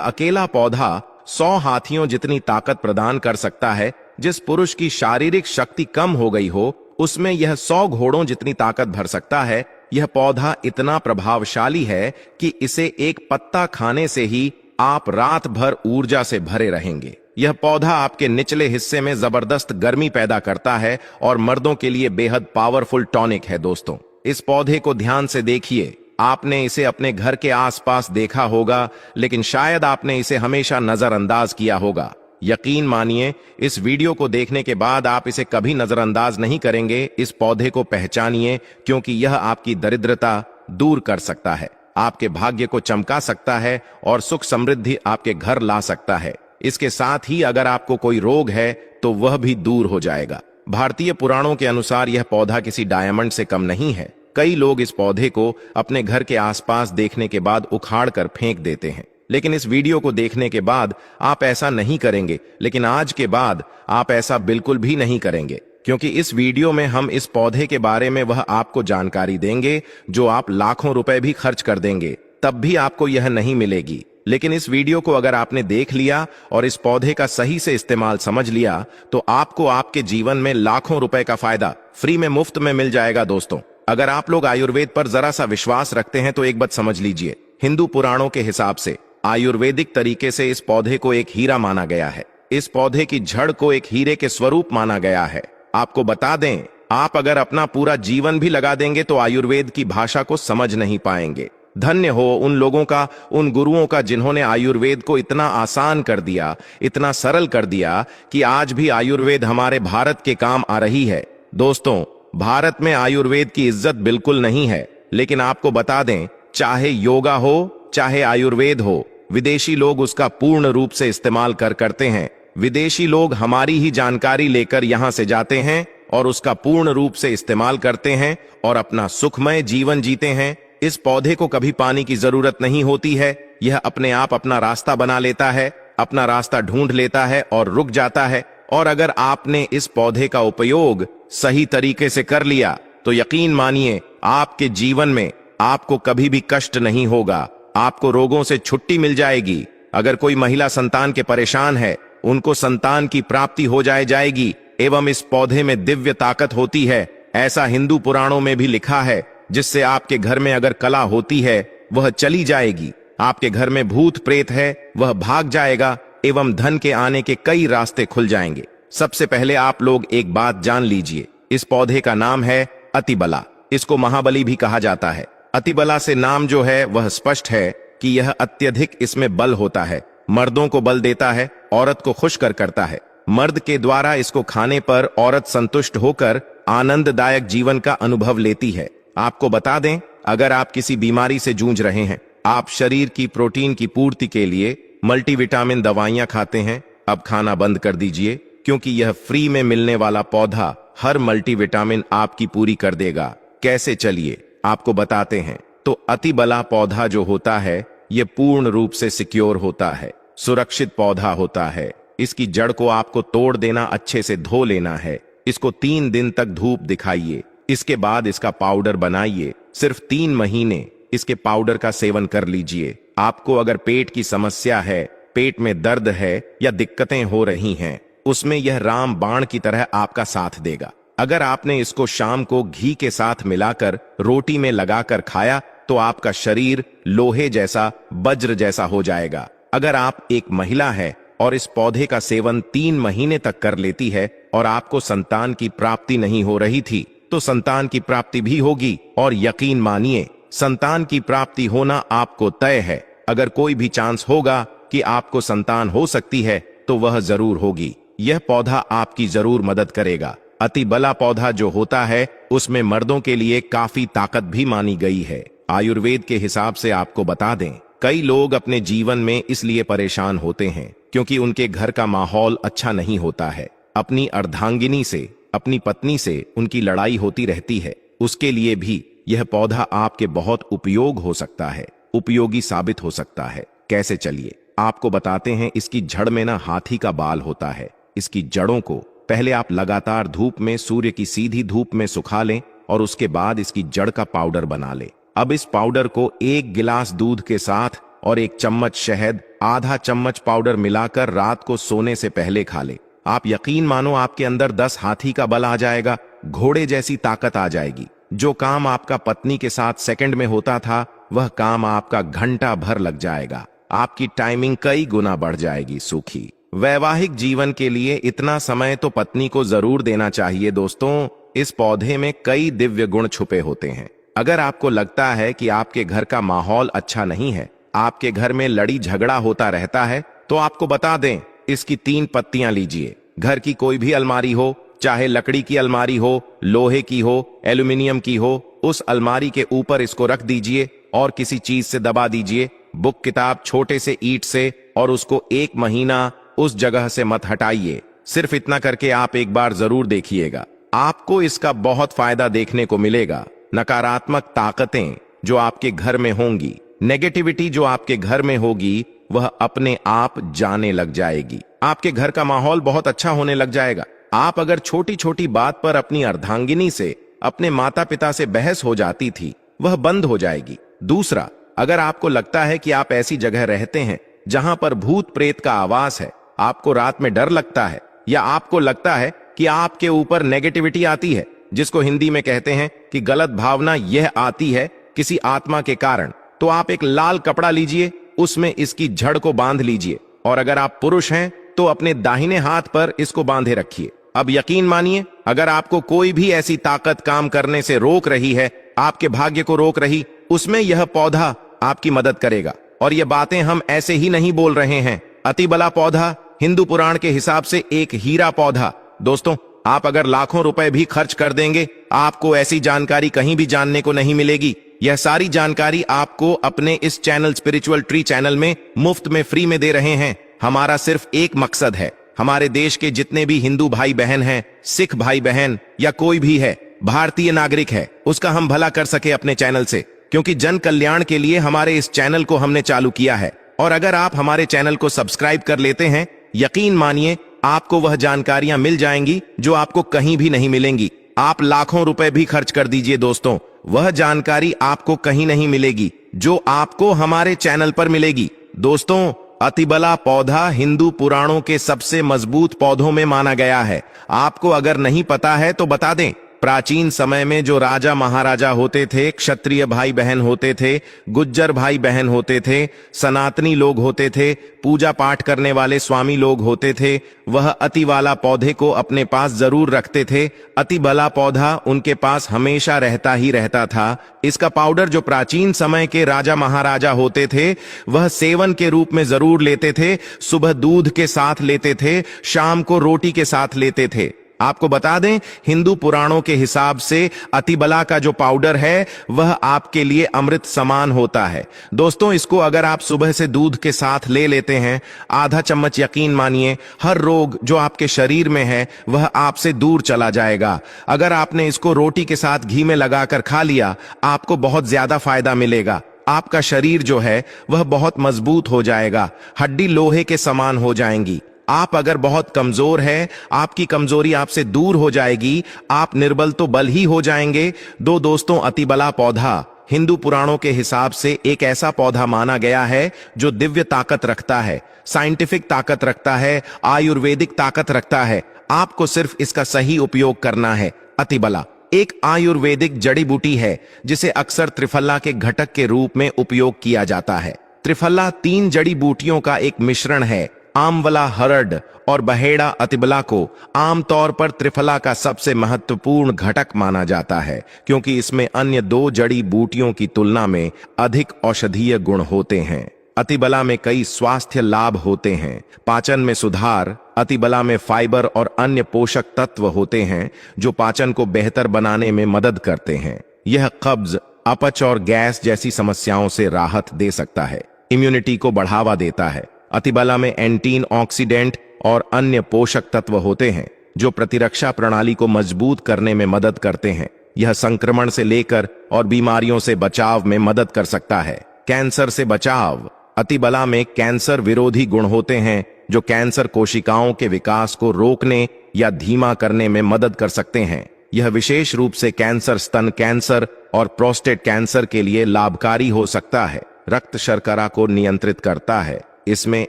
अकेला पौधा 100 हाथियों जितनी ताकत प्रदान कर सकता है। जिस पुरुष की शारीरिक शक्ति कम हो गई हो, उसमें यह 100 घोड़ों जितनी ताकत भर सकता है। यह पौधा इतना प्रभावशाली है कि इसे एक पत्ता खाने से ही आप रात भर ऊर्जा से भरे रहेंगे। यह पौधा आपके निचले हिस्से में जबरदस्त गर्मी पैदा करता है और मर्दों के लिए बेहद पावरफुल टॉनिक है। दोस्तों, इस पौधे को ध्यान से देखिए। आपने इसे अपने घर के आसपास देखा होगा, लेकिन शायद आपने इसे हमेशा नजरअंदाज किया होगा। यकीन मानिए, इस वीडियो को देखने के बाद आप इसे कभी नजरअंदाज नहीं करेंगे। इस पौधे को पहचानिए, क्योंकि यह आपकी दरिद्रता दूर कर सकता है, आपके भाग्य को चमका सकता है और सुख समृद्धि आपके घर ला सकता है। इसके साथ ही अगर आपको कोई रोग है तो वह भी दूर हो जाएगा। भारतीय पुराणों के अनुसार यह पौधा किसी डायमंड से कम नहीं है। कई लोग इस पौधे को अपने घर के आसपास देखने के बाद उखाड़ कर फेंक देते हैं, लेकिन इस वीडियो को देखने के बाद आप ऐसा नहीं करेंगे। लेकिन आज के बाद आप ऐसा बिल्कुल भी नहीं करेंगे, क्योंकि इस वीडियो में हम इस पौधे के बारे में वह आपको जानकारी देंगे जो आप लाखों रुपए भी खर्च कर देंगे, तब भी आपको यह नहीं मिलेगी। लेकिन इस वीडियो को अगर आपने देख लिया और इस पौधे का सही से इस्तेमाल समझ लिया, तो आपको आपके जीवन में लाखों रुपए का फायदा फ्री में, मुफ्त में मिल जाएगा। दोस्तों, अगर आप लोग आयुर्वेद पर जरा सा विश्वास रखते हैं तो एक बात समझ लीजिए, हिंदू पुराणों के हिसाब से आयुर्वेदिक तरीके से इस पौधे को एक हीरा माना गया है। इस पौधे की जड़ को एक हीरे के स्वरूप माना गया है। आपको बता दें, आप अगर अपना पूरा जीवन भी लगा देंगे तो आयुर्वेद की भाषा को समझ नहीं पाएंगे। धन्य हो उन लोगों का, उन गुरुओं का, जिन्होंने आयुर्वेद को इतना आसान कर दिया, इतना सरल कर दिया कि आज भी आयुर्वेद हमारे भारत के काम आ रही है। दोस्तों, भारत में आयुर्वेद की इज्जत बिल्कुल नहीं है, लेकिन आपको बता दें, चाहे योगा हो चाहे आयुर्वेद हो, विदेशी लोग उसका पूर्ण रूप से इस्तेमाल करते हैं। विदेशी लोग हमारी ही जानकारी लेकर यहां से जाते हैं और उसका पूर्ण रूप से इस्तेमाल करते हैं और अपना सुखमय जीवन जीते हैं। इस पौधे को कभी पानी की जरूरत नहीं होती है। यह अपने आप अपना रास्ता बना लेता है, अपना रास्ता ढूंढ लेता है और रुक जाता है। और अगर आपने इस पौधे का उपयोग सही तरीके से कर लिया तो यकीन मानिए, आपके जीवन में आपको कभी भी कष्ट नहीं होगा। आपको रोगों से छुट्टी मिल जाएगी। अगर कोई महिला संतान के परेशान है, उनको संतान की प्राप्ति हो जाएगी। एवं इस पौधे में दिव्य ताकत होती है, ऐसा हिंदू पुराणों में भी लिखा है, जिससे आपके घर में अगर कला होती है वह चली जाएगी। आपके घर में भूत प्रेत है वह भाग जाएगा एवं धन के आने के कई रास्ते खुल जाएंगे। सबसे पहले आप लोग एक बात जान लीजिए, इस पौधे का नाम है अतिबला। इसको महाबली भी कहा जाता है। अतिबला से नाम जो है वह स्पष्ट है कि यह अत्यधिक इसमें बल होता है। मर्दों को बल देता है, औरत को खुश करता है। मर्द के द्वारा इसको खाने पर औरत संतुष्ट होकर आनंददायक जीवन का अनुभव लेती है। आपको बता दें, अगर आप किसी बीमारी से जूझ रहे हैं, आप शरीर की प्रोटीन की पूर्ति के लिए मल्टीविटामिन दवाइयां खाते हैं, अब खाना बंद कर दीजिए, क्योंकि यह फ्री में मिलने वाला पौधा हर मल्टीविटामिन आपकी पूरी कर देगा। कैसे, चलिए आपको बताते हैं। तो अतिबला पौधा जो होता है, यह पूर्ण रूप से सिक्योर होता है, सुरक्षित पौधा होता है। इसकी जड़ को आपको तोड़ देना, अच्छे से धो लेना है। इसको 3 दिन तक धूप दिखाइए, इसके बाद इसका पाउडर बनाइए। सिर्फ 3 महीने इसके पाउडर का सेवन कर लीजिए। आपको अगर पेट की समस्या है, पेट में दर्द है या दिक्कतें हो रही हैं, उसमें यह राम बाण की तरह आपका साथ देगा। अगर आपने इसको शाम को घी के साथ मिलाकर रोटी में लगाकर खाया तो आपका शरीर लोहे जैसा, वज्र जैसा हो जाएगा। अगर आप एक महिला है और इस पौधे का सेवन 3 महीने तक कर लेती है और आपको संतान की प्राप्ति नहीं हो रही थी, तो संतान की प्राप्ति भी होगी। और यकीन मानिए, संतान की प्राप्ति होना आपको तय है। अगर कोई भी चांस होगा कि आपको संतान हो सकती है तो वह जरूर होगी। यह पौधा आपकी जरूर मदद करेगा। अतिबला पौधा जो होता है, उसमें मर्दों के लिए काफी ताकत भी मानी गई है। आयुर्वेद के हिसाब से आपको बता दें, कई लोग अपने जीवन में इसलिए परेशान होते हैं क्योंकि उनके घर का माहौल अच्छा नहीं होता है। अपनी अर्धांगिनी से, अपनी पत्नी से उनकी लड़ाई होती रहती है। उसके लिए भी यह पौधा आपके बहुत उपयोग हो सकता है, उपयोगी साबित हो सकता है। कैसे, चलिए आपको बताते हैं। इसकी जड़ में ना हाथी का बाल होता है। इसकी जड़ों को पहले आप लगातार धूप में, सूर्य की सीधी धूप में सुखा लें और उसके बाद इसकी जड़ का पाउडर बना लें। अब इस पाउडर को 1 गिलास दूध के साथ और 1 चम्मच शहद आधा चम्मच पाउडर मिलाकर रात को सोने से पहले खा ले। आप यकीन मानो आपके अंदर 10 हाथी का बल आ जाएगा, घोड़े जैसी ताकत आ जाएगी। जो काम आपका पत्नी के साथ सेकंड में होता था, वह काम आपका घंटा भर लग जाएगा। आपकी टाइमिंग कई गुना बढ़ जाएगी। सुखी वैवाहिक जीवन के लिए इतना समय तो पत्नी को जरूर देना चाहिए। दोस्तों, इस पौधे में कई दिव्य गुण छुपे होते हैं। अगर आपको लगता है कि आपके घर का माहौल अच्छा नहीं है, आपके घर में लड़ी झगड़ा होता रहता है, तो आपको बता दें, इसकी 3 पत्तियां लीजिए। घर की कोई भी अलमारी हो, चाहे लकड़ी की अलमारी हो, लोहे की हो, एल्यूमिनियम की हो, उस अलमारी के ऊपर इसको रख दीजिए और किसी चीज से दबा दीजिए, बुक किताब छोटे से ईंट से, और उसको 1 महीना उस जगह से मत हटाइए। सिर्फ इतना करके आप एक बार जरूर देखिएगा, आपको इसका बहुत फायदा देखने को मिलेगा। नकारात्मक ताकतें जो आपके घर में होंगी, नेगेटिविटी जो आपके घर में होगी, वह अपने आप जाने लग जाएगी। आपके घर का माहौल बहुत अच्छा होने लग जाएगा। आप अगर छोटी छोटी बात पर अपनी अर्धांगिनी से, अपने माता पिता से बहस हो जाती थी, वह बंद हो जाएगी। दूसरा, अगर आपको लगता है कि आप ऐसी जगह रहते हैं जहां पर भूत प्रेत का आवास है, आपको रात में डर लगता है, या आपको लगता है कि आपके ऊपर नेगेटिविटी आती है, जिसको हिंदी में कहते हैं कि गलत भावना यह आती है किसी आत्मा के कारण, तो आप एक लाल कपड़ा लीजिए, उसमें इसकी जड़ को बांध लीजिए, और अगर आप पुरुष हैं तो अपने दाहिने हाथ पर इसको बांधे रखिए। अब यकीन मानिए, अगर आपको कोई भी ऐसी ताकत काम करने से रोक रही है, आपके भाग्य को रोक रही, उसमें यह पौधा आपकी मदद करेगा। और ये बातें हम ऐसे ही नहीं बोल रहे हैं। अतिबला पौधा हिंदू पुराण के हिसाब से एक हीरा पौधा। दोस्तों, आप अगर लाखों रुपए भी खर्च कर देंगे, आपको ऐसी जानकारी कहीं भी जानने को नहीं मिलेगी। यह सारी जानकारी आपको अपने इस चैनल स्पिरिचुअल ट्री चैनल में मुफ्त में फ्री में दे रहे हैं। हमारा सिर्फ एक मकसद है, हमारे देश के जितने भी हिंदू भाई बहन हैं, सिख भाई बहन, या कोई भी है, भारतीय नागरिक है, उसका हम भला कर सके अपने चैनल से। क्योंकि जन कल्याण के लिए हमारे इस चैनल को हमने चालू किया है। और अगर आप हमारे चैनल को सब्सक्राइब कर लेते हैं, यकीन मानिए आपको वह जानकारियां मिल जाएंगी जो आपको कहीं भी नहीं मिलेंगी। आप लाखों रुपए भी खर्च कर दीजिए दोस्तों, वह जानकारी आपको कहीं नहीं मिलेगी जो आपको हमारे चैनल पर मिलेगी। दोस्तों, अतिबला पौधा हिंदू पुराणों के सबसे मजबूत पौधों में माना गया है। आपको अगर नहीं पता है तो बता दें, प्राचीन समय में जो राजा महाराजा होते थे, क्षत्रिय भाई बहन होते थे, गुज्जर भाई बहन होते थे, सनातनी लोग होते थे, पूजा पाठ करने वाले स्वामी लोग होते थे, वह अतिवाला पौधे को अपने पास जरूर रखते थे। अतिबला पौधा उनके पास हमेशा रहता ही रहता था। इसका पाउडर जो प्राचीन समय के राजा महाराजा होते थे, वह सेवन के रूप में जरूर लेते थे। सुबह दूध के साथ लेते थे, शाम को रोटी के साथ लेते थे। आपको बता दें, हिंदू पुराणों के हिसाब से अतिबला का जो पाउडर है, वह आपके लिए अमृत समान होता है। दोस्तों, इसको अगर आप सुबह से दूध के साथ ले लेते हैं, आधा चम्मच, यकीन मानिए हर रोग जो आपके शरीर में है वह आपसे दूर चला जाएगा। अगर आपने इसको रोटी के साथ घी में लगाकर खा लिया, आपको बहुत ज्यादा फायदा मिलेगा। आपका शरीर जो है वह बहुत मजबूत हो जाएगा, हड्डी लोहे के समान हो जाएंगी। आप अगर बहुत कमजोर है, आपकी कमजोरी आपसे दूर हो जाएगी, आप निर्बल तो बल ही हो जाएंगे। दोस्तों, अतिबला पौधा हिंदू पुराणों के हिसाब से एक ऐसा पौधा माना गया है जो दिव्य ताकत रखता है, साइंटिफिक ताकत रखता है, आयुर्वेदिक ताकत रखता है। आपको सिर्फ इसका सही उपयोग करना है। अतिबला एक आयुर्वेदिक जड़ी बूटी है जिसे अक्सर त्रिफला के घटक के रूप में उपयोग किया जाता है। त्रिफला 3 जड़ी बूटियों का एक मिश्रण है। आमवला, हरड और बहेड़ा अतिबला को आमतौर पर त्रिफला का सबसे महत्वपूर्ण घटक माना जाता है, क्योंकि इसमें अन्य 2 जड़ी बूटियों की तुलना में अधिक औषधीय गुण होते हैं। अतिबला में कई स्वास्थ्य लाभ होते हैं। पाचन में सुधार, अतिबला में फाइबर और अन्य पोषक तत्व होते हैं जो पाचन को बेहतर बनाने में मदद करते हैं। यह कब्ज, अपच और गैस जैसी समस्याओं से राहत दे सकता है। इम्यूनिटी को बढ़ावा देता है। अतिबला में एंटी ऑक्सीडेंट और अन्य पोषक तत्व होते हैं जो प्रतिरक्षा प्रणाली को मजबूत करने में मदद करते हैं। यह संक्रमण से लेकर और बीमारियों से बचाव में मदद कर सकता है। कैंसर से बचाव, अतिबला में कैंसर विरोधी गुण होते हैं जो कैंसर कोशिकाओं के विकास को रोकने या धीमा करने में मदद कर सकते हैं। यह विशेष रूप से कैंसर, स्तन कैंसर और प्रोस्टेट कैंसर के लिए लाभकारी हो सकता है। रक्त शर्करा को नियंत्रित करता है। इसमें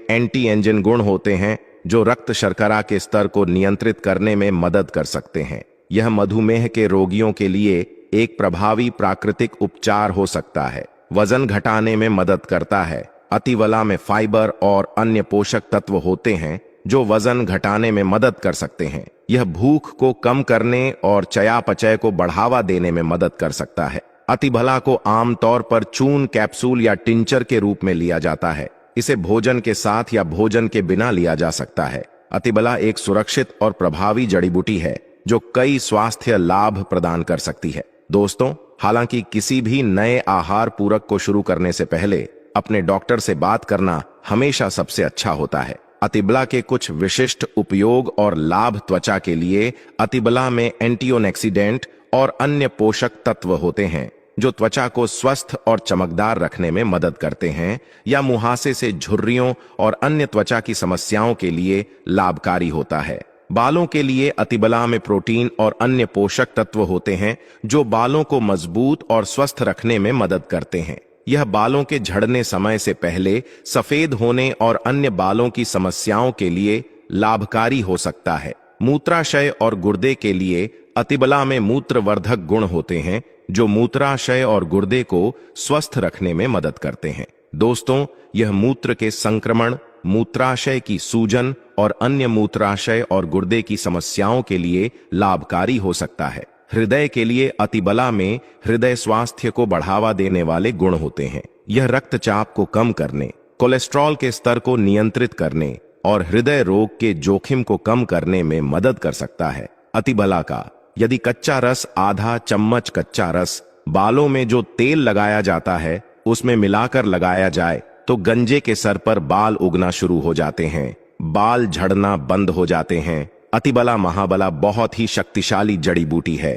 एंटी एंजिन गुण होते हैं जो रक्त शर्करा के स्तर को नियंत्रित करने में मदद कर सकते हैं। यह मधुमेह के रोगियों के लिए एक प्रभावी प्राकृतिक उपचार हो सकता है। वजन घटाने में मदद करता है। अतिबला में फाइबर और अन्य पोषक तत्व होते हैं जो वजन घटाने में मदद कर सकते हैं। यह भूख को कम करने और चयापचय को बढ़ावा देने में मदद कर सकता है। अतिबला को आमतौर पर चूर्ण, कैप्सूल या टिंचर के रूप में लिया जाता है। इसे भोजन के साथ या भोजन के बिना लिया जा सकता है। अतिबला एक सुरक्षित और प्रभावी जड़ी बूटी है जो कई स्वास्थ्य लाभ प्रदान कर सकती है। दोस्तों, हालांकि किसी भी नए आहार पूरक को शुरू करने से पहले अपने डॉक्टर से बात करना हमेशा सबसे अच्छा होता है। अतिबला के कुछ विशिष्ट उपयोग और लाभ त्वचा के लिए अतिबला में एंटीऑक्सीडेंट और अन्य पोषक तत्व होते हैं जो त्वचा को स्वस्थ और चमकदार रखने में मदद करते हैं या मुहासे से झुर्रियों और अन्य त्वचा की समस्याओं के लिए लाभकारी होता है। बालों के लिए अतिबला में प्रोटीन और अन्य पोषक तत्व होते हैं जो बालों को मजबूत और स्वस्थ रखने में मदद करते हैं। यह बालों के झड़ने समय से पहले सफेद होने और अन्य बालों की समस्याओं के लिए लाभकारी हो सकता है। मूत्राशय और गुर्दे के लिए अतिबला में मूत्रवर्धक गुण होते हैं जो मूत्राशय और गुर्दे को स्वस्थ रखने में मदद करते हैं। दोस्तों, यह मूत्र के संक्रमण, मूत्राशय की सूजन और अन्य मूत्राशय और गुर्दे की समस्याओं के लिए लाभकारी हो सकता है। हृदय के लिए अतिबला में हृदय स्वास्थ्य को बढ़ावा देने वाले गुण होते हैं। यह रक्तचाप को कम करने, कोलेस्ट्रॉल के स्तर को नियंत्रित करने और हृदय रोग के जोखिम को कम करने में मदद कर सकता है। अतिबला का यदि कच्चा रस, आधा चम्मच कच्चा रस बालों में जो तेल लगाया जाता है उसमें मिलाकर लगाया जाए तो गंजे के सर पर बाल उगना शुरू हो जाते हैं, बाल झड़ना बंद हो जाते हैं। अतिबला महाबला बहुत ही शक्तिशाली जड़ी बूटी है।